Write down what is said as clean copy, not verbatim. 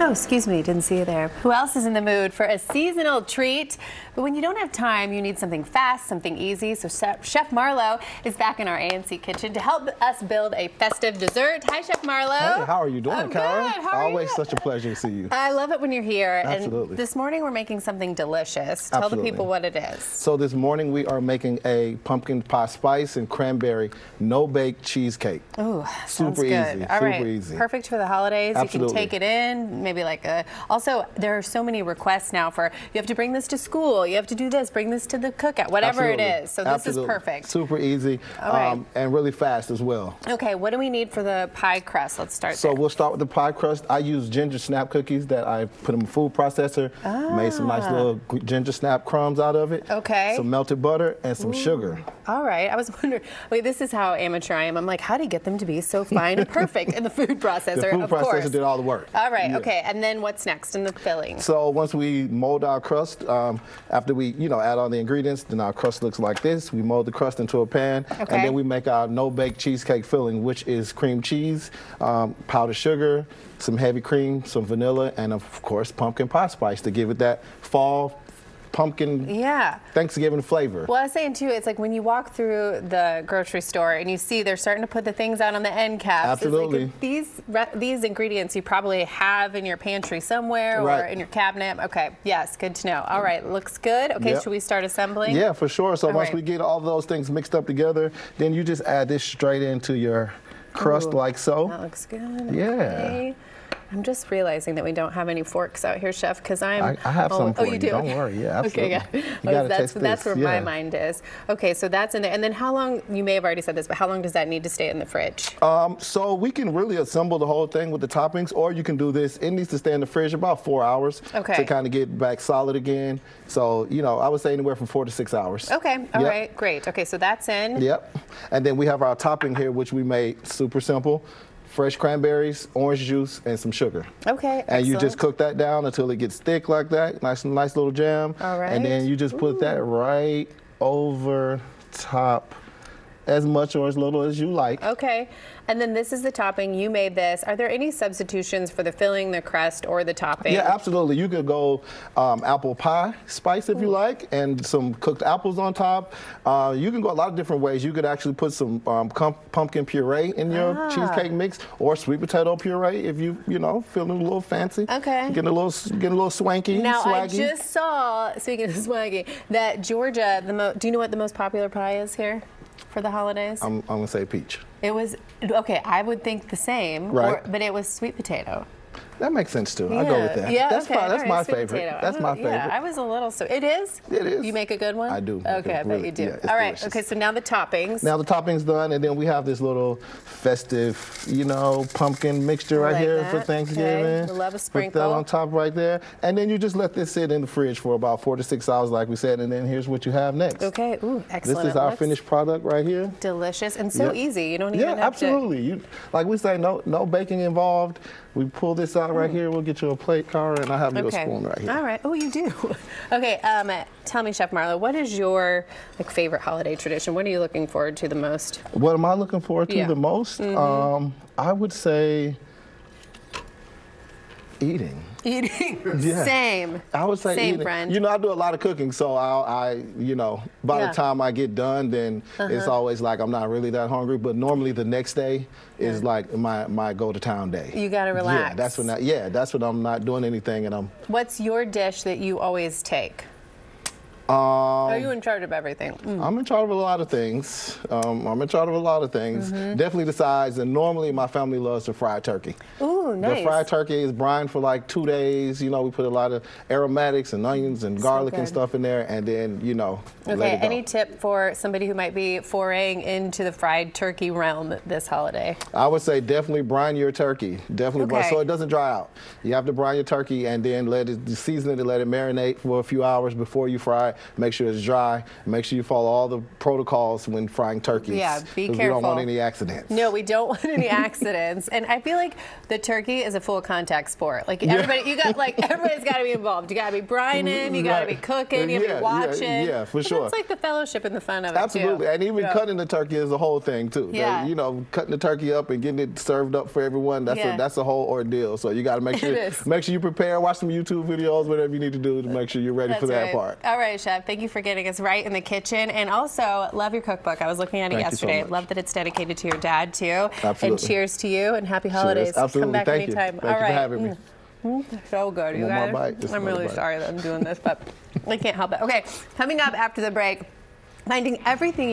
Oh, excuse me, didn't see you there. Who else is in the mood for a seasonal treat? But when you don't have time, you need something fast, something easy. So Chef Marlo is back in our A&C kitchen to help us build a festive dessert. Hi, Chef Marlo. Hey, how are you doing, Karen? Good. How are Always you? such a pleasure to see you. I love it when you're here. Absolutely. And this morning we're making something delicious. Tell the people what it is. So this morning we are making a pumpkin pie spice and cranberry no-bake cheesecake. Ooh, sounds super good. easy. All right. Super easy. Perfect for the holidays. Absolutely. You can take it in, maybe like a. Also, there are so many requests now for you have to bring this to school, you have to do this, bring this to the cookout, whatever Absolutely. it is. So this is perfect. Super easy, and really fast as well. Okay, what do we need for the pie crust? Let's start So there. we'll start with the pie crust. I use ginger snap cookies that I put in a food processor, made some nice little ginger snap crumbs out of it. Okay. Some melted butter and some sugar. All right, I was wondering, wait, this is how amateur I am. I'm like, how do you get them to be so fine and perfect in the food processor? The food of processor course. did all the work. All right, Yeah. okay, and then what's next in the filling? So once we mold our crust, after we add all the ingredients, then our crust looks like this. We mold the crust into a pan, and then we make our no-bake cheesecake filling, which is cream cheese, powdered sugar, some heavy cream, some vanilla, and of course pumpkin pie spice to give it that fall pumpkin Thanksgiving flavor. Well, I was saying too, it's like when you walk through the grocery store and you see they're starting to put the things out on the end caps. Absolutely. It's like these ingredients you probably have in your pantry somewhere or in your cabinet. Okay, yes, good to know. All right, looks good. Okay, should we start assembling? Yeah, for sure. So once we get all those things mixed up together, then you just add this straight into your crust like so. That looks good. Yeah. Okay. I'm just realizing that we don't have any forks out here, Chef, because I have some for you. Do? Don't worry. Yeah, absolutely. Okay, yeah. That's where my mind is. Okay, so that's in there. And then how long, you may have already said this, but how long does that need to stay in the fridge? So we can really assemble the whole thing with the toppings, or you can do this. It needs to stay in the fridge about 4 hours to kind of get back solid again. So, I would say anywhere from 4 to 6 hours. Okay, all right, great. Okay, so that's in. Yep. And then we have our topping here, which we made super simple. Fresh cranberries, orange juice, and some sugar. Okay, and you just cook that down until it gets thick like that. Nice little jam. All right. And then you just put that right over top, as much or as little as you like. Okay, and then this is the topping. You made this. Are there any substitutions for the filling, the crust, or the topping? Yeah, absolutely. You could go apple pie spice if you like, and some cooked apples on top. You can go a lot of different ways. You could actually put some pumpkin puree in your cheesecake mix, or sweet potato puree if you feeling a little fancy. Okay. Getting a little swanky. Now swaggy. I just saw, speaking of swaggy, that Georgia. Do you know what the most popular pie is here for the holidays? I'm gonna say peach. It was I would think the same, but it was sweet potato. That makes sense too. I go with that. Yeah, that's my favorite. Potato. That's my favorite. Yeah, I was a little it is? It is. You make a good one? I do. Okay, I bet you do. All right. Delicious. Okay, so now the toppings. Now the topping's done, and then we have this little festive, pumpkin mixture right here for Thanksgiving. Okay. We love a sprinkle. Put that on top right there, and then you just let this sit in the fridge for about 4 to 6 hours, like we said, and then here's what you have next. Okay. Ooh, excellent. This is our finished product right here. Delicious and so easy. You don't even have absolutely. Like we say, no baking involved. We pull this out right here. We'll get you a plate, Cara, and I have you a spoon right here. All right. Oh, you do. Okay. Tell me, Chef Marlo, what is your favorite holiday tradition? What are you looking forward to the most? What am I looking forward to the most? I would say eating. Eating. Yeah. Same. I would say Same, eating. friend. I do a lot of cooking, so by the time I get done, then it's always like I'm not really that hungry. But normally the next day is like my go to town day. You gotta relax. That's when I'm not doing anything, and I'm. What's your dish that you always take? Are you in charge of everything? I'm in charge of a lot of things. Definitely the sides, and normally my family loves the fried turkey. Ooh, nice. The fried turkey is brined for like 2 days. We put a lot of aromatics and onions and garlic and stuff in there, and then, let it go. Any tip for somebody who might be foraying into the fried turkey realm this holiday? I would say definitely brine your turkey. Definitely brine, so it doesn't dry out. You have to brine your turkey and then season it and let it marinate for a few hours before you fry it. Make sure it's dry. Make sure you follow all the protocols when frying turkeys. Yeah, be careful. We don't want any accidents. No, we don't want any accidents. And I feel like the turkey is a full contact sport. Like everybody, everybody's got to be involved. You got to be brining, you got to be cooking, you got to be watching. Yeah, for sure. It's like the fellowship and the fun of it. Absolutely, too. and even cutting the turkey is a whole thing too. Yeah. You know, cutting the turkey up and getting it served up for everyone. That's a whole ordeal. So you got to make sure you prepare, watch some YouTube videos, whatever you need to do to make sure you're ready for that part. All right, Chef. Thank you for getting us right in the kitchen, and also love your cookbook. I was looking at it yesterday. So love that it's dedicated to your dad too. Absolutely. And cheers to you and happy holidays. Cheers. Absolutely. Come back Thank anytime. you. Thank you for having me. So good, you guys. I'm really sorry that I'm doing this, but I can't help it. Okay, coming up after the break, finding everything